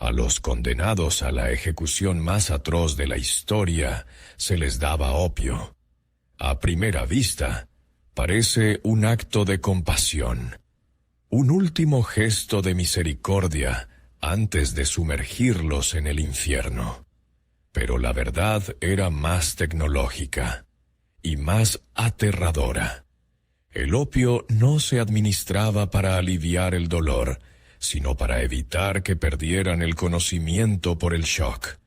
A los condenados a la ejecución más atroz de la historia se les daba opio. A primera vista, parece un acto de compasión, un último gesto de misericordia antes de sumergirlos en el infierno. Pero la verdad era más tecnológica y más aterradora. El opio no se administraba para aliviar el dolor, sino para evitar que perdieran el conocimiento por el shock.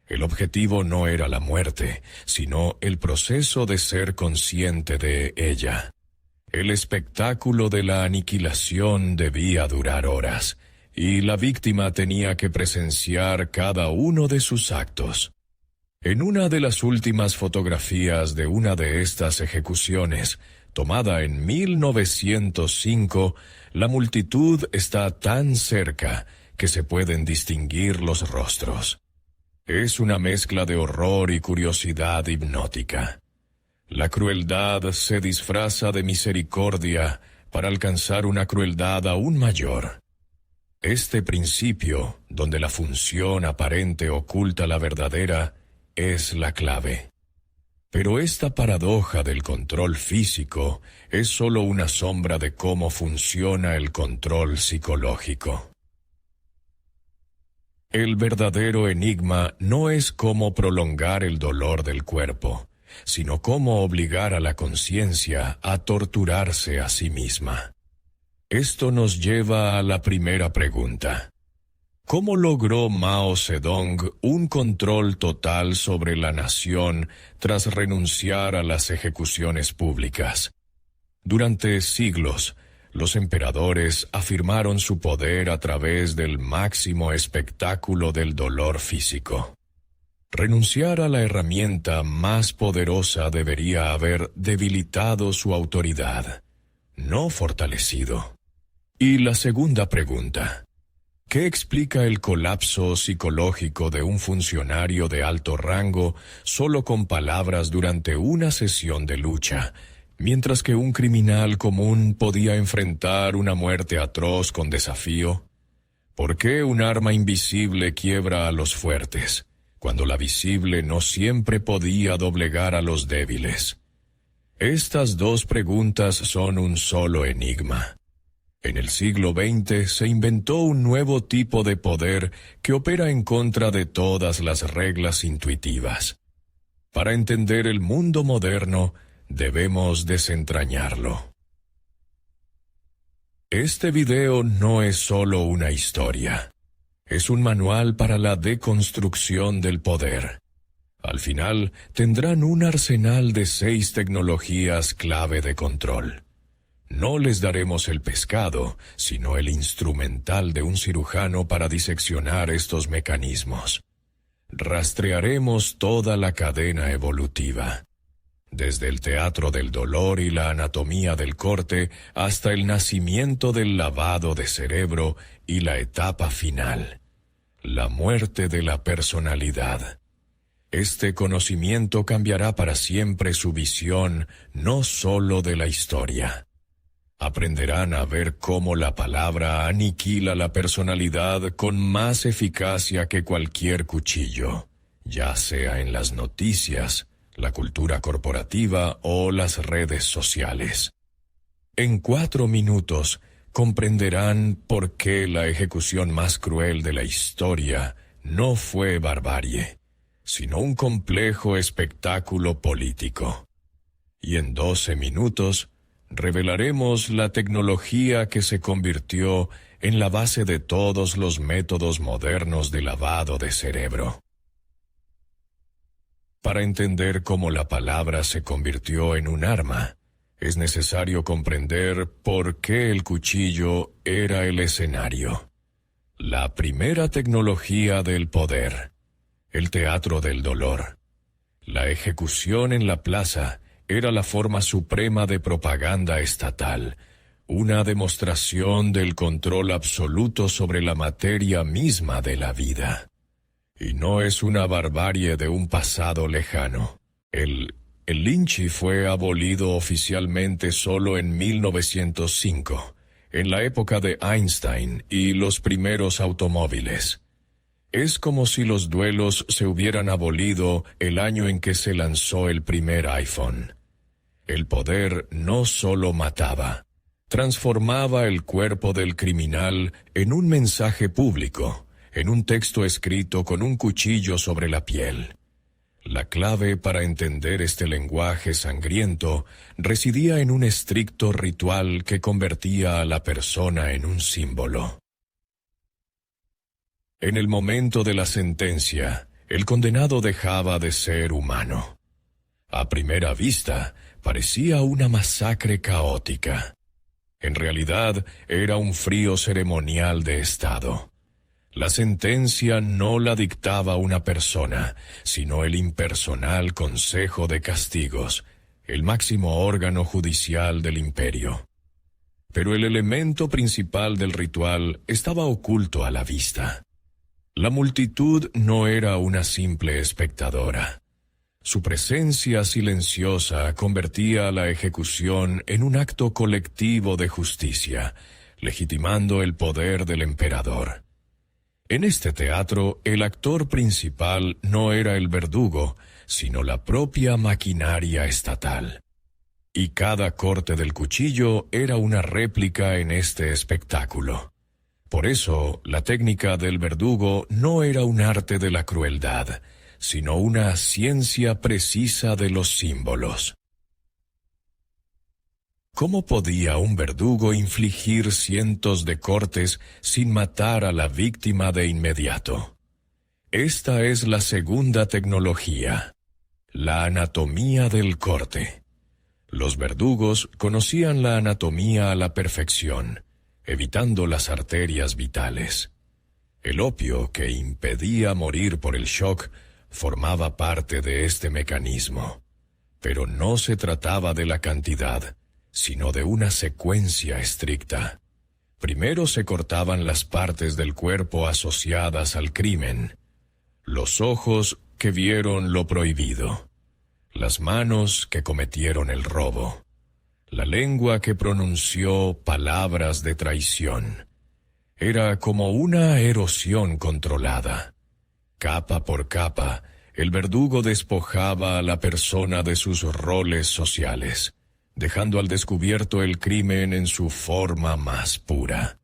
El objetivo no era la muerte, sino el proceso de ser consciente de ella. El espectáculo de la aniquilación debía durar horas, y la víctima tenía que presenciar cada uno de sus actos. En una de las últimas fotografías de una de estas ejecuciones, tomada en 1905, la multitud está tan cerca que se pueden distinguir los rostros. Es una mezcla de horror y curiosidad hipnótica. La crueldad se disfraza de misericordia para alcanzar una crueldad aún mayor. Este principio, donde la función aparente oculta la verdadera, es la clave. Pero esta paradoja del control físico es solo una sombra de cómo funciona el control psicológico. El verdadero enigma no es cómo prolongar el dolor del cuerpo, sino cómo obligar a la conciencia a torturarse a sí misma. Esto nos lleva a la primera pregunta. ¿Cómo logró Mao Zedong un control total sobre la nación tras renunciar a las ejecuciones públicas? Durante siglos, los emperadores afirmaron su poder a través del máximo espectáculo del dolor físico. Renunciar a la herramienta más poderosa debería haber debilitado su autoridad, no fortalecido. Y la segunda pregunta. ¿Qué explica el colapso psicológico de un funcionario de alto rango solo con palabras durante una sesión de lucha, mientras que un criminal común podía enfrentar una muerte atroz con desafío? ¿Por qué un arma invisible quiebra a los fuertes, cuando la visible no siempre podía doblegar a los débiles? Estas dos preguntas son un solo enigma. En el siglo XX se inventó un nuevo tipo de poder que opera en contra de todas las reglas intuitivas. Para entender el mundo moderno, debemos desentrañarlo. Este video no es solo una historia. Es un manual para la deconstrucción del poder. Al final, tendrán un arsenal de 6 tecnologías clave de control. No les daremos el pescado, sino el instrumental de un cirujano para diseccionar estos mecanismos. Rastrearemos toda la cadena evolutiva, desde el teatro del dolor y la anatomía del corte hasta el nacimiento del lavado de cerebro y la etapa final, la muerte de la personalidad. Este conocimiento cambiará para siempre su visión, no solo de la historia. Aprenderán a ver cómo la palabra aniquila la personalidad con más eficacia que cualquier cuchillo, ya sea en las noticias, la cultura corporativa o las redes sociales. En 4 minutos comprenderán por qué la ejecución más cruel de la historia no fue barbarie, sino un complejo espectáculo político. Y en 12 minutos revelaremos la tecnología que se convirtió en la base de todos los métodos modernos de lavado de cerebro. Para entender cómo la palabra se convirtió en un arma, es necesario comprender por qué el cuchillo era el escenario. La primera tecnología del poder, el teatro del dolor. La ejecución en la plaza era la forma suprema de propaganda estatal, una demostración del control absoluto sobre la materia misma de la vida. Y no es una barbarie de un pasado lejano. El linchi fue abolido oficialmente solo en 1905, en la época de Einstein y los primeros automóviles. Es como si los duelos se hubieran abolido el año en que se lanzó el primer iPhone. El poder no solo mataba, transformaba el cuerpo del criminal en un mensaje público, en un texto escrito con un cuchillo sobre la piel. La clave para entender este lenguaje sangriento residía en un estricto ritual que convertía a la persona en un símbolo. En el momento de la sentencia, el condenado dejaba de ser humano. A primera vista, parecía una masacre caótica. En realidad, era un frío ceremonial de Estado. La sentencia no la dictaba una persona, sino el impersonal Consejo de Castigos, el máximo órgano judicial del imperio. Pero el elemento principal del ritual estaba oculto a la vista. La multitud no era una simple espectadora. Su presencia silenciosa convertía la ejecución en un acto colectivo de justicia, legitimando el poder del emperador. En este teatro, el actor principal no era el verdugo, sino la propia maquinaria estatal. Y cada corte del cuchillo era una réplica en este espectáculo. Por eso, la técnica del verdugo no era un arte de la crueldad, sino una ciencia precisa de los símbolos. ¿Cómo podía un verdugo infligir cientos de cortes sin matar a la víctima de inmediato? Esta es la segunda tecnología, la anatomía del corte. Los verdugos conocían la anatomía a la perfección, evitando las arterias vitales. El opio, que impedía morir por el shock, formaba parte de este mecanismo. Pero no se trataba de la cantidad, sino de una secuencia estricta. Primero se cortaban las partes del cuerpo asociadas al crimen. Los ojos que vieron lo prohibido. Las manos que cometieron el robo. La lengua que pronunció palabras de traición. Era como una erosión controlada. Capa por capa, el verdugo despojaba a la persona de sus roles sociales, dejando al descubierto el crimen en su forma más pura.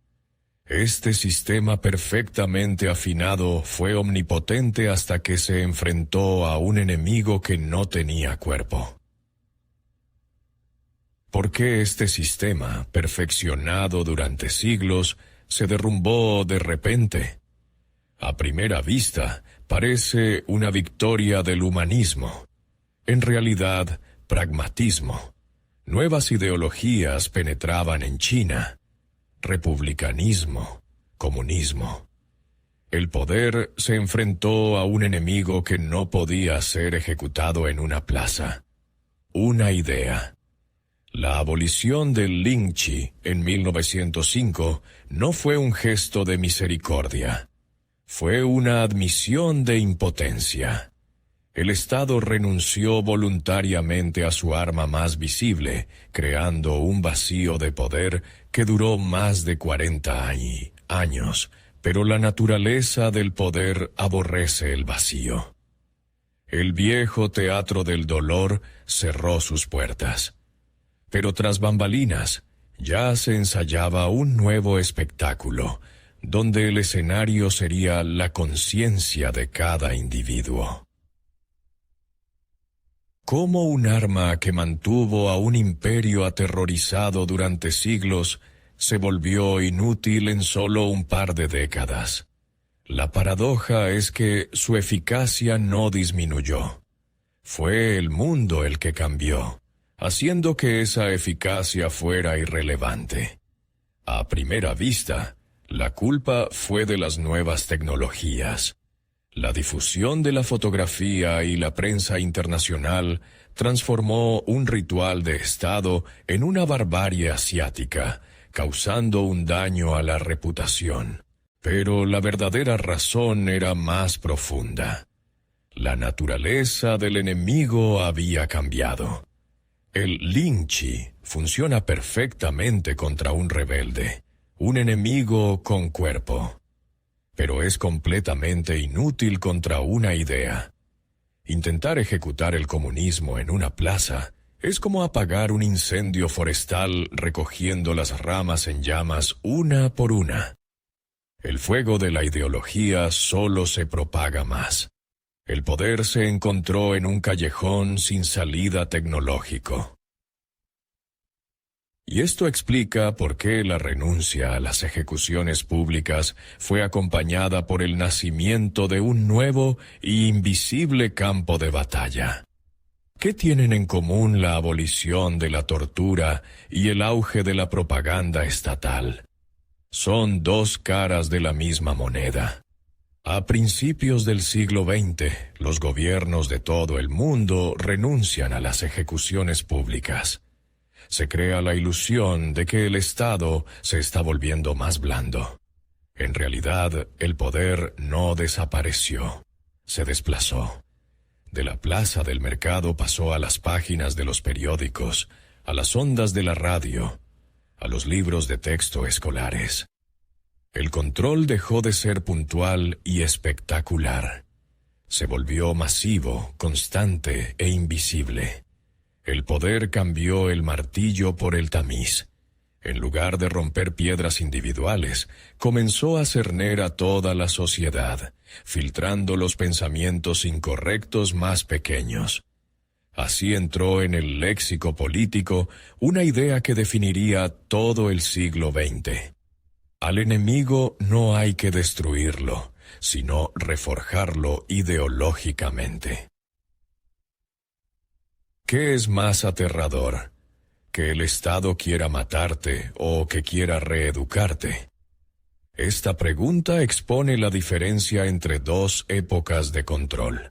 Este sistema perfectamente afinado fue omnipotente hasta que se enfrentó a un enemigo que no tenía cuerpo. ¿Por qué este sistema, perfeccionado durante siglos, se derrumbó de repente? A primera vista, parece una victoria del humanismo. En realidad, pragmatismo. Nuevas ideologías penetraban en China. Republicanismo, comunismo. El poder se enfrentó a un enemigo que no podía ser ejecutado en una plaza. Una idea. La abolición del lynchi en 1905 no fue un gesto de misericordia. Fue una admisión de impotencia. El Estado renunció voluntariamente a su arma más visible, creando un vacío de poder que duró más de 40 años, pero la naturaleza del poder aborrece el vacío. El viejo teatro del dolor cerró sus puertas. Pero tras bambalinas, ya se ensayaba un nuevo espectáculo, donde el escenario sería la conciencia de cada individuo. ¿Cómo un arma que mantuvo a un imperio aterrorizado durante siglos se volvió inútil en solo un par de décadas? La paradoja es que su eficacia no disminuyó. Fue el mundo el que cambió, haciendo que esa eficacia fuera irrelevante. A primera vista, la culpa fue de las nuevas tecnologías. La difusión de la fotografía y la prensa internacional transformó un ritual de Estado en una barbarie asiática, causando un daño a la reputación. Pero la verdadera razón era más profunda. La naturaleza del enemigo había cambiado. El lynchi funciona perfectamente contra un rebelde, un enemigo con cuerpo. pero es completamente inútil contra una idea. Intentar ejecutar el comunismo en una plaza es como apagar un incendio forestal recogiendo las ramas en llamas una por una. El fuego de la ideología solo se propaga más. El poder se encontró en un callejón sin salida tecnológico. Y esto explica por qué la renuncia a las ejecuciones públicas fue acompañada por el nacimiento de un nuevo y invisible campo de batalla. ¿Qué tienen en común la abolición de la tortura y el auge de la propaganda estatal? Son dos caras de la misma moneda. A principios del siglo XX, los gobiernos de todo el mundo renuncian a las ejecuciones públicas. Se crea la ilusión de que el Estado se está volviendo más blando. En realidad, el poder no desapareció, se desplazó. De la plaza del mercado pasó a las páginas de los periódicos, a las ondas de la radio, a los libros de texto escolares. El control dejó de ser puntual y espectacular. Se volvió masivo, constante e invisible. El poder cambió el martillo por el tamiz. En lugar de romper piedras individuales, comenzó a cerner a toda la sociedad, filtrando los pensamientos incorrectos más pequeños. Así entró en el léxico político una idea que definiría todo el siglo XX. Al enemigo no hay que destruirlo, sino reforjarlo ideológicamente. ¿Qué es más aterrador? ¿Que el Estado quiera matarte o que quiera reeducarte? Esta pregunta expone la diferencia entre dos épocas de control.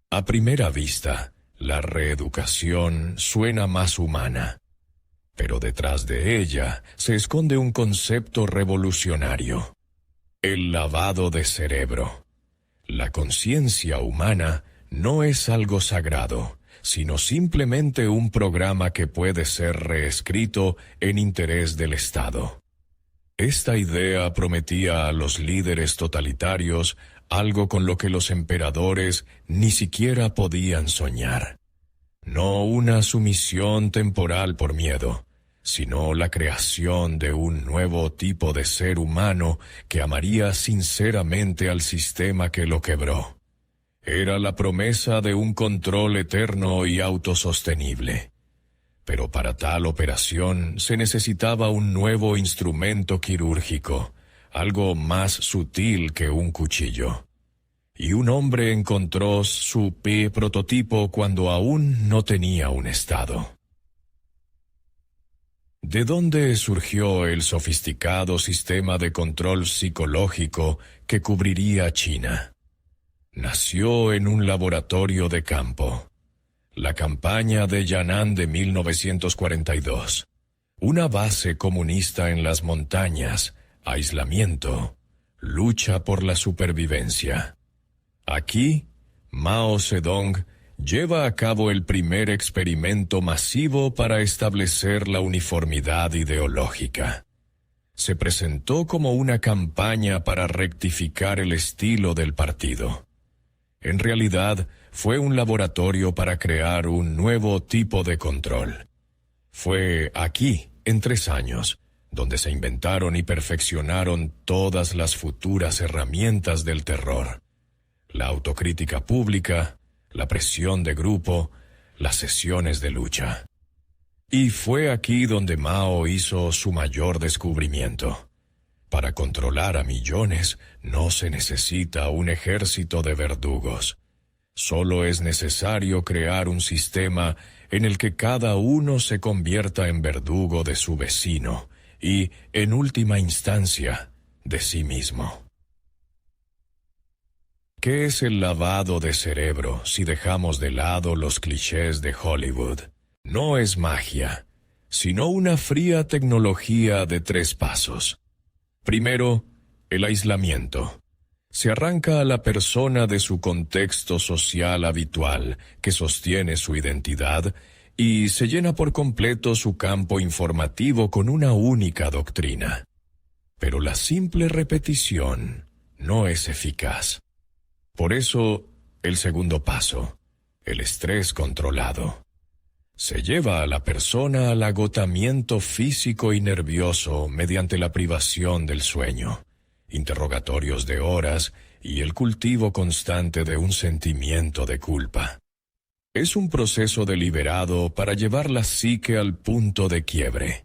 A primera vista, la reeducación suena más humana, pero detrás de ella se esconde un concepto revolucionario: el lavado de cerebro. La conciencia humana no es algo sagrado, sino simplemente un programa que puede ser reescrito en interés del Estado. Esta idea prometía a los líderes totalitarios algo con lo que los emperadores ni siquiera podían soñar. No una sumisión temporal por miedo, sino la creación de un nuevo tipo de ser humano que amaría sinceramente al sistema que lo quebró. Era la promesa de un control eterno y autosostenible. Pero para tal operación se necesitaba un nuevo instrumento quirúrgico, algo más sutil que un cuchillo. Y un hombre encontró su prototipo cuando aún no tenía un Estado. ¿De dónde surgió el sofisticado sistema de control psicológico que cubriría China? Nació en un laboratorio de campo. La campaña de Yan'an de 1942. Una base comunista en las montañas, aislamiento, lucha por la supervivencia. Aquí, Mao Zedong lleva a cabo el primer experimento masivo para establecer la uniformidad ideológica. Se presentó como una campaña para rectificar el estilo del partido. En realidad, fue un laboratorio para crear un nuevo tipo de control. Fue aquí, en 3 años, donde se inventaron y perfeccionaron todas las futuras herramientas del terror: la autocrítica pública, la presión de grupo, las sesiones de lucha. Y fue aquí donde Mao hizo su mayor descubrimiento. Para controlar a millones no se necesita un ejército de verdugos. Solo es necesario crear un sistema en el que cada uno se convierta en verdugo de su vecino y, en última instancia, de sí mismo. ¿Qué es el lavado de cerebro si dejamos de lado los clichés de Hollywood? No es magia, sino una fría tecnología de 3 pasos. Primero, el aislamiento. Se arranca a la persona de su contexto social habitual, que sostiene su identidad, y se llena por completo su campo informativo con una única doctrina. Pero la simple repetición no es eficaz. Por eso, el segundo paso, el estrés controlado, se lleva a la persona al agotamiento físico y nervioso mediante la privación del sueño, interrogatorios de horas y el cultivo constante de un sentimiento de culpa. Es un proceso deliberado para llevar la psique al punto de quiebre.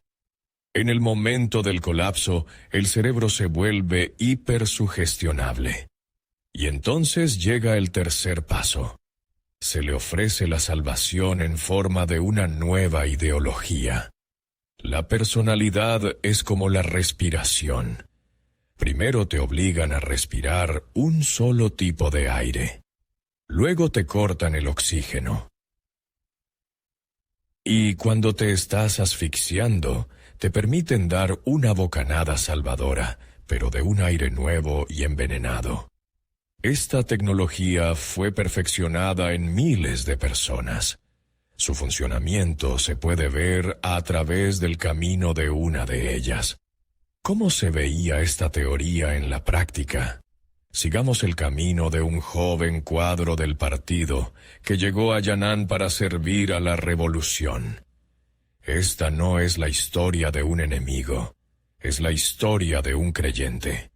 En el momento del colapso, el cerebro se vuelve hipersugestionable. Y entonces llega el tercer paso. Se le ofrece la salvación en forma de una nueva ideología. La personalidad es como la respiración. Primero te obligan a respirar un solo tipo de aire. Luego te cortan el oxígeno. Y cuando te estás asfixiando, te permiten dar una bocanada salvadora, pero de un aire nuevo y envenenado. Esta tecnología fue perfeccionada en miles de personas. Su funcionamiento se puede ver a través del camino de una de ellas. ¿Cómo se veía esta teoría en la práctica? Sigamos el camino de un joven cuadro del partido que llegó a Yan'an para servir a la revolución. Esta no es la historia de un enemigo, es la historia de un creyente.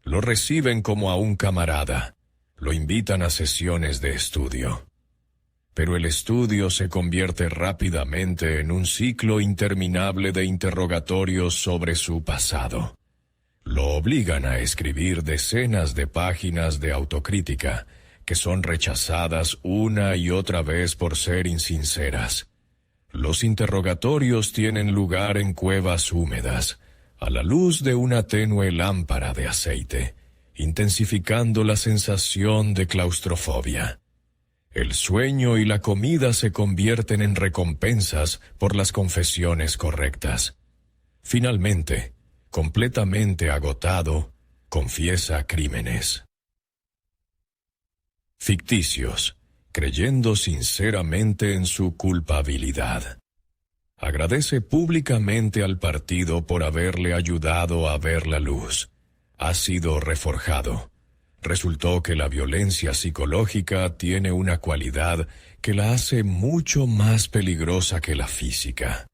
Lo reciben como a un camarada, lo invitan a sesiones de estudio. Pero el estudio se convierte rápidamente en un ciclo interminable de interrogatorios sobre su pasado. Lo obligan a escribir decenas de páginas de autocrítica, que son rechazadas una y otra vez por ser insinceras. Los interrogatorios tienen lugar en cuevas húmedas, a la luz de una tenue lámpara de aceite, intensificando la sensación de claustrofobia. El sueño y la comida se convierten en recompensas por las confesiones correctas. Finalmente, completamente agotado, confiesa crímenes ficticios, creyendo sinceramente en su culpabilidad. Agradece públicamente al partido por haberle ayudado a ver la luz. Ha sido reforjado. Resultó que la violencia psicológica tiene una cualidad que la hace mucho más peligrosa que la física.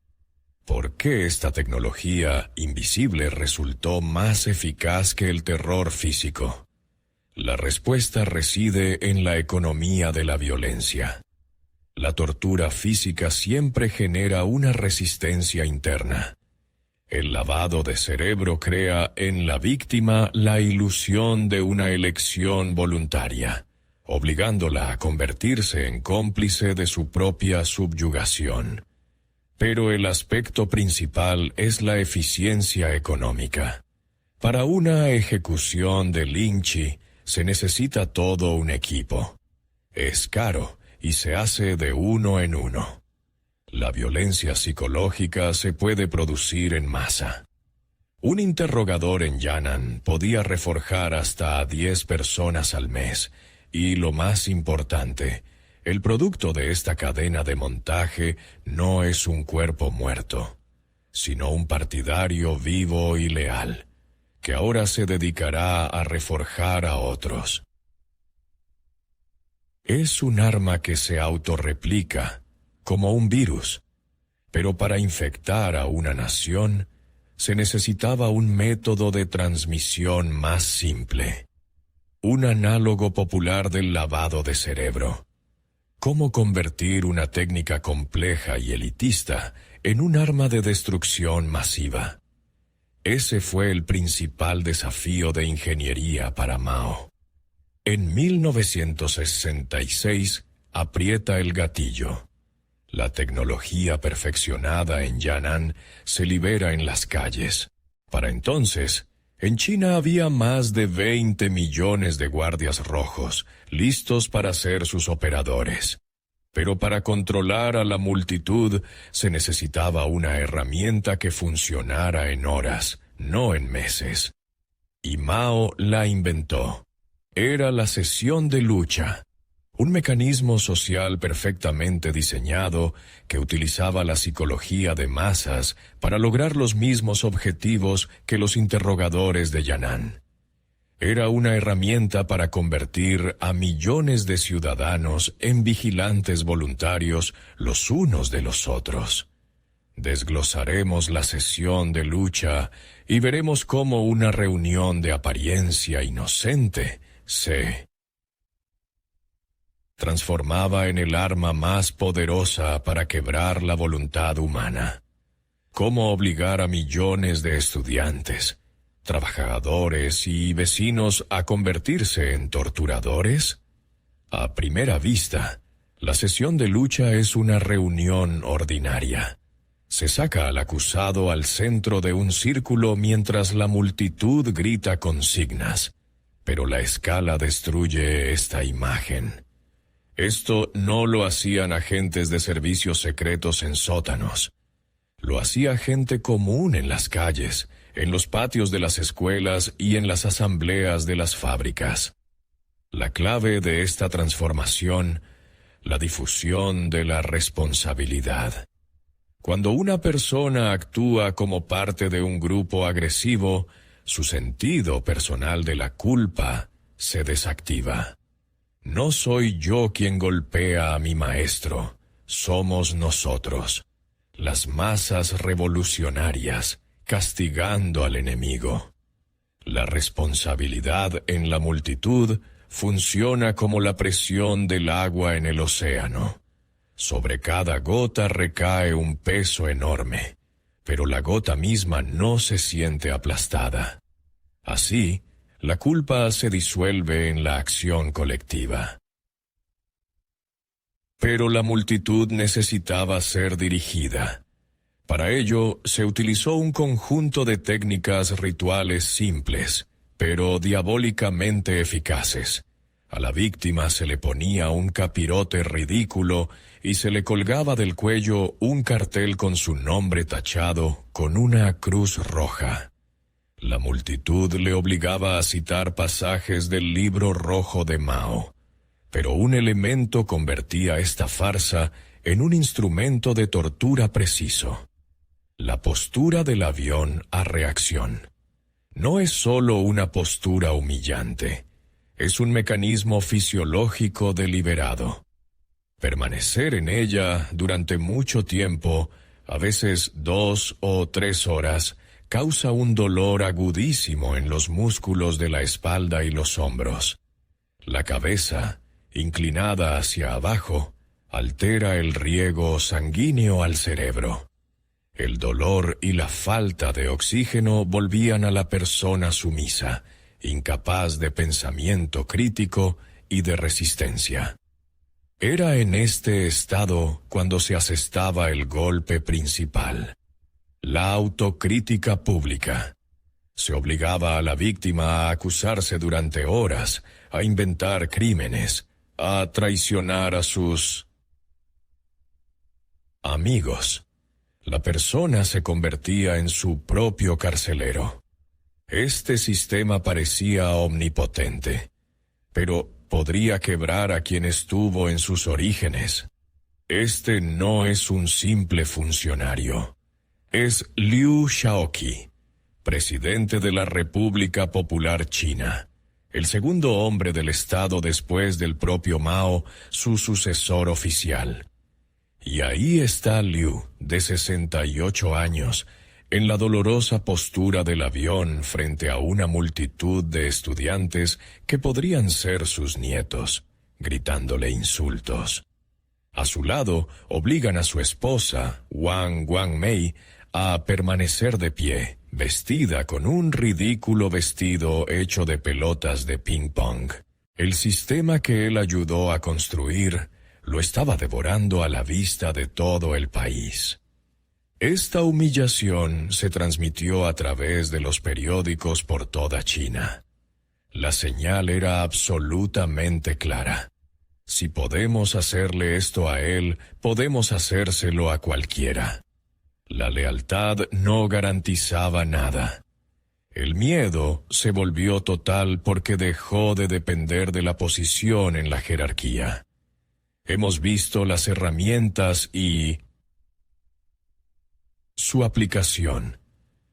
¿Por qué esta tecnología invisible resultó más eficaz que el terror físico? La respuesta reside en la economía de la violencia. La tortura física siempre genera una resistencia interna. El lavado de cerebro crea en la víctima la ilusión de una elección voluntaria, obligándola a convertirse en cómplice de su propia subyugación. Pero el aspecto principal es la eficiencia económica. Para una ejecución de Lynch se necesita todo un equipo. Es caro y se hace de uno en uno. La violencia psicológica se puede producir en masa. Un interrogador en Yan'an podía reforjar hasta a 10 personas al mes, y lo más importante, el producto de esta cadena de montaje no es un cuerpo muerto, sino un partidario vivo y leal, que ahora se dedicará a reforjar a otros. Es un arma que se autorreplica, como un virus, pero para infectar a una nación se necesitaba un método de transmisión más simple, un análogo popular del lavado de cerebro. ¿Cómo convertir una técnica compleja y elitista en un arma de destrucción masiva? Ese fue el principal desafío de ingeniería para Mao. En 1966 aprieta el gatillo. La tecnología perfeccionada en Yan'an se libera en las calles. Para entonces, en China había más de 20 millones de guardias rojos, listos para ser sus operadores. Pero para controlar a la multitud se necesitaba una herramienta que funcionara en horas, no en meses. Y Mao la inventó. Era la sesión de lucha, un mecanismo social perfectamente diseñado que utilizaba la psicología de masas para lograr los mismos objetivos que los interrogadores de Yan'an. Era una herramienta para convertir a millones de ciudadanos en vigilantes voluntarios los unos de los otros. Desglosaremos la sesión de lucha y veremos cómo una reunión de apariencia inocente se transformaba en el arma más poderosa para quebrar la voluntad humana. Cómo obligar a millones de estudiantes, trabajadores y vecinos a convertirse en torturadores. A primera vista, la sesión de lucha es una reunión ordinaria. Se saca al acusado al centro de un círculo mientras la multitud grita consignas, pero la escala destruye esta imagen. Esto no lo hacían agentes de servicios secretos en sótanos. Lo hacía gente común en las calles, en los patios de las escuelas y en las asambleas de las fábricas. La clave de esta transformación, la difusión de la responsabilidad. Cuando una persona actúa como parte de un grupo agresivo, su sentido personal de la culpa se desactiva. No soy yo quien golpea a mi maestro, somos nosotros, las masas revolucionarias, castigando al enemigo. La responsabilidad en la multitud funciona como la presión del agua en el océano. Sobre cada gota recae un peso enorme, pero la gota misma no se siente aplastada. Así, la culpa se disuelve en la acción colectiva. Pero la multitud necesitaba ser dirigida. Para ello, se utilizó un conjunto de técnicas rituales simples, pero diabólicamente eficaces. A la víctima se le ponía un capirote ridículo y se le colgaba del cuello un cartel con su nombre tachado con una cruz roja. La multitud le obligaba a citar pasajes del libro rojo de Mao, pero un elemento convertía esta farsa en un instrumento de tortura preciso. La postura del avión a reacción. No es solo una postura humillante, es un mecanismo fisiológico deliberado. Permanecer en ella durante mucho tiempo, a veces 2 o 3 horas, causa un dolor agudísimo en los músculos de la espalda y los hombros. La cabeza, inclinada hacia abajo, altera el riego sanguíneo al cerebro. El dolor y la falta de oxígeno volvían a la persona sumisa, incapaz de pensamiento crítico y de resistencia. Era en este estado cuando se asestaba el golpe principal. La autocrítica pública. Se obligaba a la víctima a acusarse durante horas, a inventar crímenes, a traicionar a sus amigos. La persona se convertía en su propio carcelero. Este sistema parecía omnipotente, pero podría quebrar a quien estuvo en sus orígenes. Este no es un simple funcionario. Es Liu Shaoqi, presidente de la República Popular China, el segundo hombre del Estado después del propio Mao, su sucesor oficial. Y ahí está Liu, de 68 años, en la dolorosa postura del avión frente a una multitud de estudiantes que podrían ser sus nietos, gritándole insultos. A su lado, obligan a su esposa, Wang Wangmei, a permanecer de pie, vestida con un ridículo vestido hecho de pelotas de ping-pong. El sistema que él ayudó a construir lo estaba devorando a la vista de todo el país. Esta humillación se transmitió a través de los periódicos por toda China. La señal era absolutamente clara. Si podemos hacerle esto a él, podemos hacérselo a cualquiera. La lealtad no garantizaba nada. El miedo se volvió total porque dejó de depender de la posición en la jerarquía. Hemos visto las herramientas y su aplicación.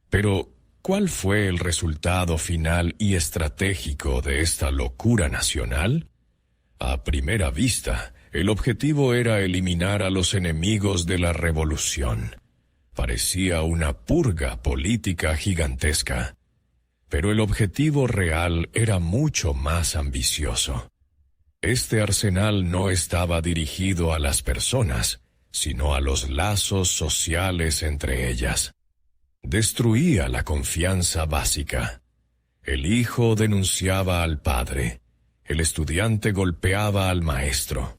Pero, ¿Cuál fue el resultado final y estratégico de esta locura nacional? A primera vista, el objetivo era eliminar a los enemigos de la revolución. Parecía una purga política gigantesca. Pero el objetivo real era mucho más ambicioso. Este arsenal no estaba dirigido a las personas, sino a los lazos sociales entre ellas. Destruía la confianza básica. El hijo denunciaba al padre. El estudiante golpeaba al maestro.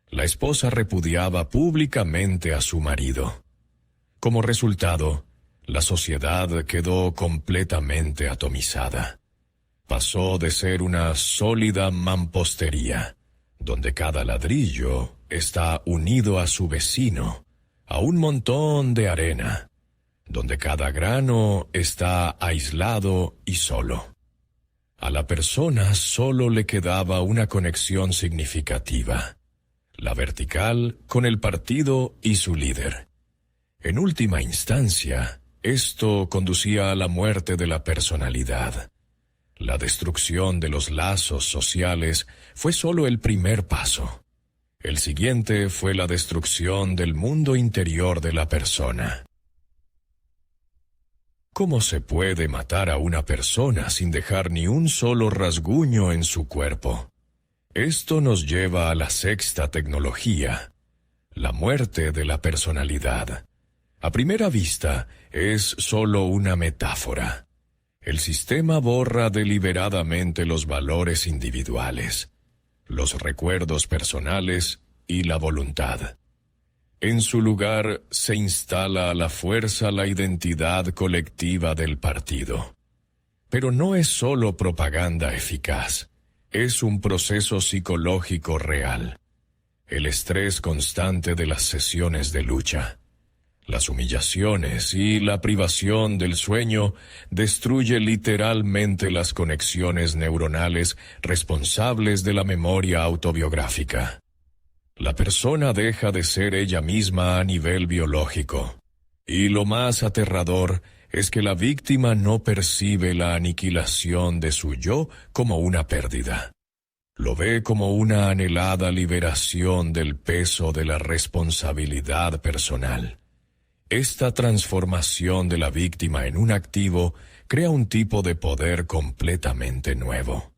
La esposa repudiaba públicamente a su marido. Como resultado, la sociedad quedó completamente atomizada. Pasó de ser una sólida mampostería, donde cada ladrillo está unido a su vecino, a un montón de arena, donde cada grano está aislado y solo. A la persona solo le quedaba una conexión significativa, la vertical con el partido y su líder. En última instancia, esto conducía a la muerte de la personalidad. La destrucción de los lazos sociales fue solo el primer paso. El siguiente fue la destrucción del mundo interior de la persona. ¿Cómo se puede matar a una persona sin dejar ni un solo rasguño en su cuerpo? Esto nos lleva a la sexta tecnología, la muerte de la personalidad. A primera vista, es solo una metáfora. El sistema borra deliberadamente los valores individuales, los recuerdos personales y la voluntad. En su lugar se instala a la fuerza la identidad colectiva del partido. Pero no es solo propaganda eficaz, es un proceso psicológico real. El estrés constante de las sesiones de lucha, las humillaciones y la privación del sueño destruye literalmente las conexiones neuronales responsables de la memoria autobiográfica. La persona deja de ser ella misma a nivel biológico. Y lo más aterrador es que la víctima no percibe la aniquilación de su yo como una pérdida. Lo ve como una anhelada liberación del peso de la responsabilidad personal. Esta transformación de la víctima en un activo crea un tipo de poder completamente nuevo.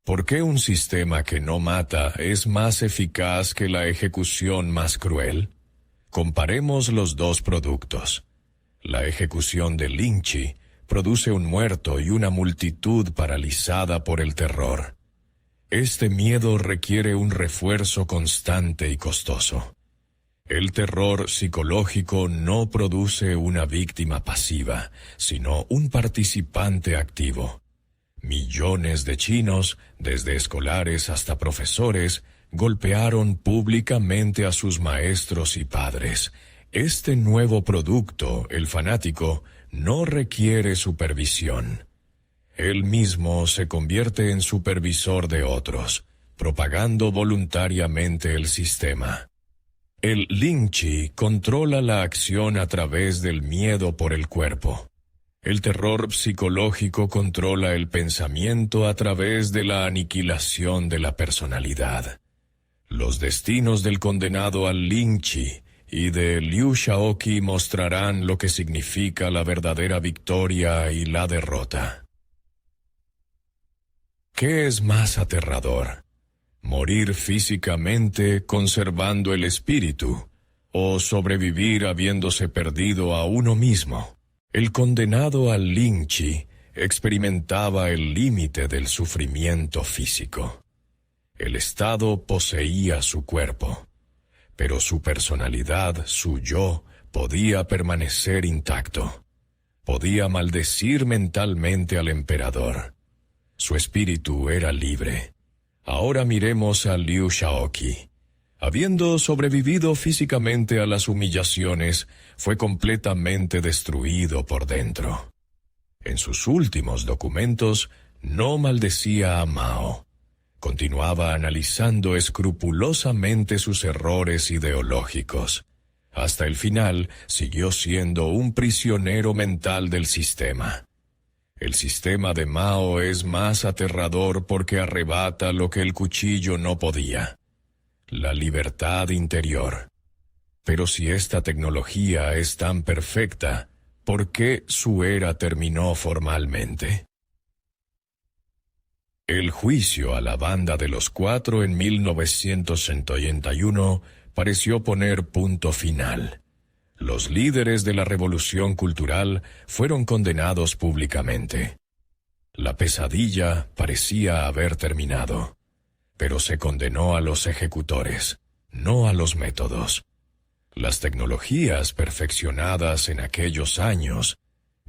¿Por qué un sistema que no mata es más eficaz que la ejecución más cruel? Comparemos los dos productos. La ejecución de Lynch produce un muerto y una multitud paralizada por el terror. Este miedo requiere un refuerzo constante y costoso. El terror psicológico no produce una víctima pasiva, sino un participante activo. Millones de chinos, desde escolares hasta profesores, golpearon públicamente a sus maestros y padres. Este nuevo producto, el fanático, no requiere supervisión. Él mismo se convierte en supervisor de otros, propagando voluntariamente el sistema. El Lynch controla la acción a través del miedo por el cuerpo. El terror psicológico controla el pensamiento a través de la aniquilación de la personalidad. Los destinos del condenado al Lynch y de Liu Shaoqi mostrarán lo que significa la verdadera victoria y la derrota. ¿Qué es más aterrador? ¿Morir físicamente conservando el espíritu o sobrevivir habiéndose perdido a uno mismo? El condenado al Lynch experimentaba el límite del sufrimiento físico. El Estado poseía su cuerpo, pero su personalidad, su yo, podía permanecer intacto. Podía maldecir mentalmente al emperador. Su espíritu era libre. Ahora miremos a Liu Shaoqi. Habiendo sobrevivido físicamente a las humillaciones, fue completamente destruido por dentro. En sus últimos documentos, no maldecía a Mao. Continuaba analizando escrupulosamente sus errores ideológicos. Hasta el final siguió siendo un prisionero mental del sistema. El sistema de Mao es más aterrador porque arrebata lo que el cuchillo no podía: la libertad interior. Pero si esta tecnología es tan perfecta, ¿por qué su era terminó formalmente? El juicio a la Banda de los Cuatro en 1981 pareció poner punto final. Los líderes de la Revolución Cultural fueron condenados públicamente. La pesadilla parecía haber terminado, pero se condenó a los ejecutores, no a los métodos. Las tecnologías perfeccionadas en aquellos años,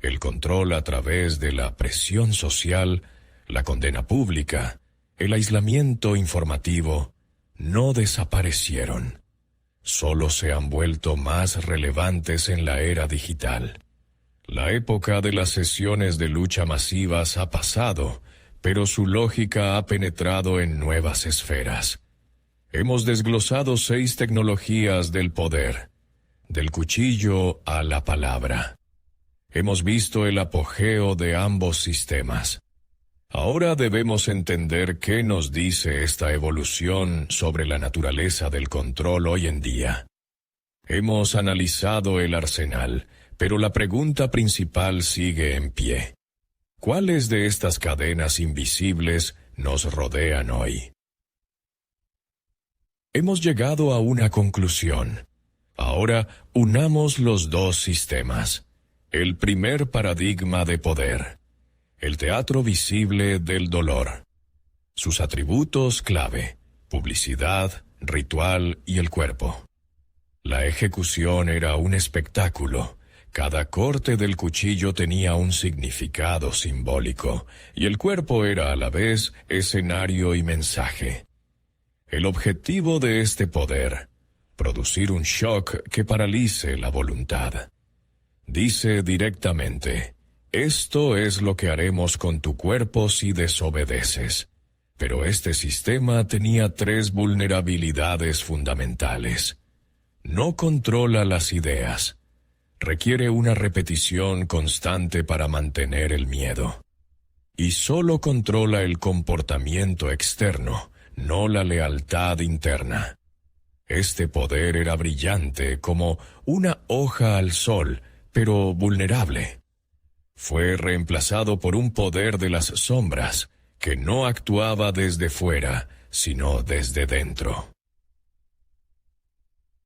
el control a través de la presión social, la condena pública, el aislamiento informativo, no desaparecieron. Solo se han vuelto más relevantes en la era digital. La época de las sesiones de lucha masivas ha pasado, pero su lógica ha penetrado en nuevas esferas. Hemos desglosado 6 tecnologías del poder, del cuchillo a la palabra. Hemos visto el apogeo de ambos sistemas. Ahora debemos entender qué nos dice esta evolución sobre la naturaleza del control hoy en día. Hemos analizado el arsenal, pero la pregunta principal sigue en pie. ¿Cuáles de estas cadenas invisibles nos rodean hoy? Hemos llegado a una conclusión. Ahora unamos los dos sistemas. El primer paradigma de poder: el teatro visible del dolor. Sus atributos clave: publicidad, ritual y el cuerpo. La ejecución era un espectáculo. Cada corte del cuchillo tenía un significado simbólico, y el cuerpo era a la vez escenario y mensaje. El objetivo de este poder: producir un shock que paralice la voluntad. Dice directamente: esto es lo que haremos con tu cuerpo si desobedeces. Pero este sistema tenía 3 vulnerabilidades fundamentales. No controla las ideas. Requiere una repetición constante para mantener el miedo. Y solo controla el comportamiento externo, no la lealtad interna. Este poder era brillante como una hoja al sol, pero vulnerable. Fue reemplazado por un poder de las sombras, que no actuaba desde fuera, sino desde dentro.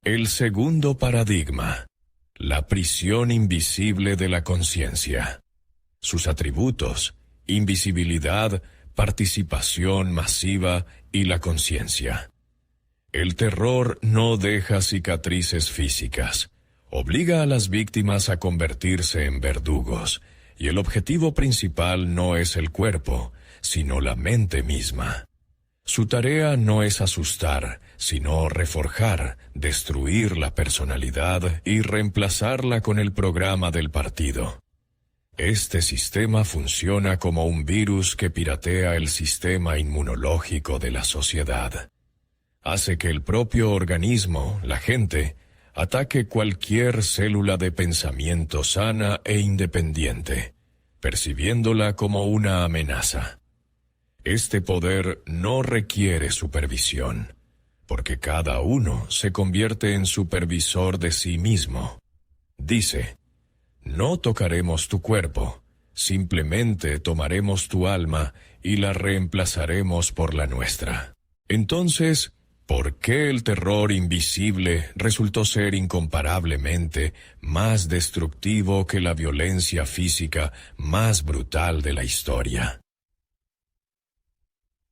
El segundo paradigma: la prisión invisible de la conciencia. Sus atributos: invisibilidad, participación masiva y la conciencia. El terror no deja cicatrices físicas, obliga a las víctimas a convertirse en verdugos, y el objetivo principal no es el cuerpo, sino la mente misma. Su tarea no es asustar, sino reforjar, destruir la personalidad y reemplazarla con el programa del partido. Este sistema funciona como un virus que piratea el sistema inmunológico de la sociedad. Hace que el propio organismo, la gente, ataque cualquier célula de pensamiento sana e independiente, percibiéndola como una amenaza. Este poder no requiere supervisión, porque cada uno se convierte en supervisor de sí mismo. Dice: no tocaremos tu cuerpo, simplemente tomaremos tu alma y la reemplazaremos por la nuestra. Entonces, ¿por qué el terror invisible resultó ser incomparablemente más destructivo que la violencia física más brutal de la historia?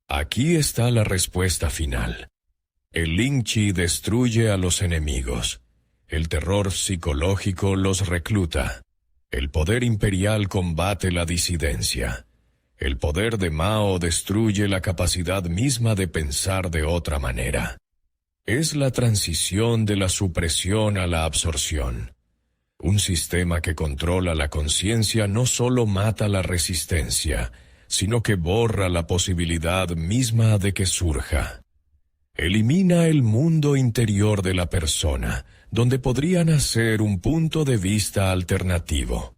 Aquí está la respuesta final. El Lin Chi destruye a los enemigos. El terror psicológico los recluta. El poder imperial combate la disidencia. El poder de Mao destruye la capacidad misma de pensar de otra manera. Es la transición de la supresión a la absorción. Un sistema que controla la conciencia no solo mata la resistencia, sino que borra la posibilidad misma de que surja. Elimina el mundo interior de la persona, donde podrían hacer un punto de vista alternativo.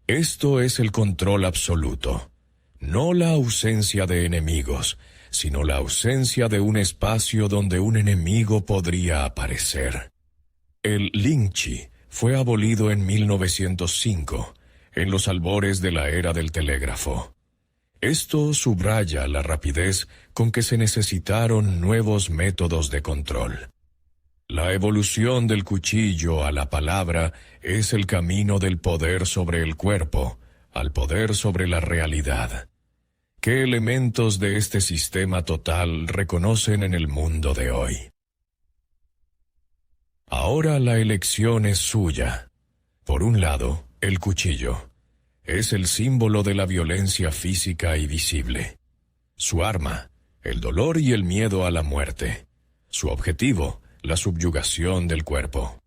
Esto es el control absoluto, no la ausencia de enemigos, sino la ausencia de un espacio donde un enemigo podría aparecer. El Lingchi fue abolido en 1905, en los albores de la era del telégrafo. Esto subraya la rapidez con que se necesitaron nuevos métodos de control. La evolución del cuchillo a la palabra es el camino del poder sobre el cuerpo, al poder sobre la realidad. ¿Qué elementos de este sistema total reconocen en el mundo de hoy? Ahora la elección es suya. Por un lado, el cuchillo. Es el símbolo de la violencia física y visible. Su arma, el dolor y el miedo a la muerte. Su objetivo, la subyugación del cuerpo.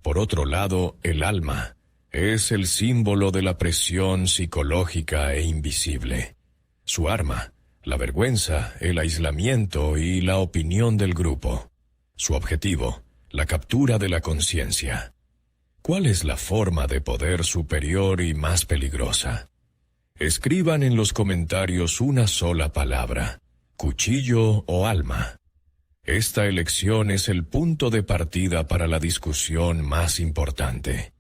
Por otro lado, el alma. Es el símbolo de la presión psicológica e invisible. Su arma, la vergüenza, el aislamiento y la opinión del grupo. Su objetivo, la captura de la conciencia. ¿Cuál es la forma de poder superior y más peligrosa? Escriban en los comentarios una sola palabra: cuchillo o alma. Esta elección es el punto de partida para la discusión más importante.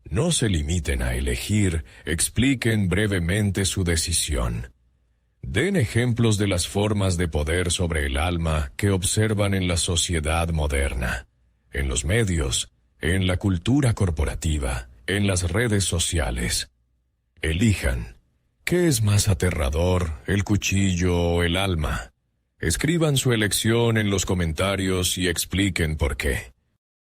No se limiten a elegir, expliquen brevemente su decisión. Den ejemplos de las formas de poder sobre el alma que observan en la sociedad moderna, en los medios, en la cultura corporativa, en las redes sociales. Elijan. ¿Qué es más aterrador, el cuchillo o el alma? Escriban su elección en los comentarios y expliquen por qué.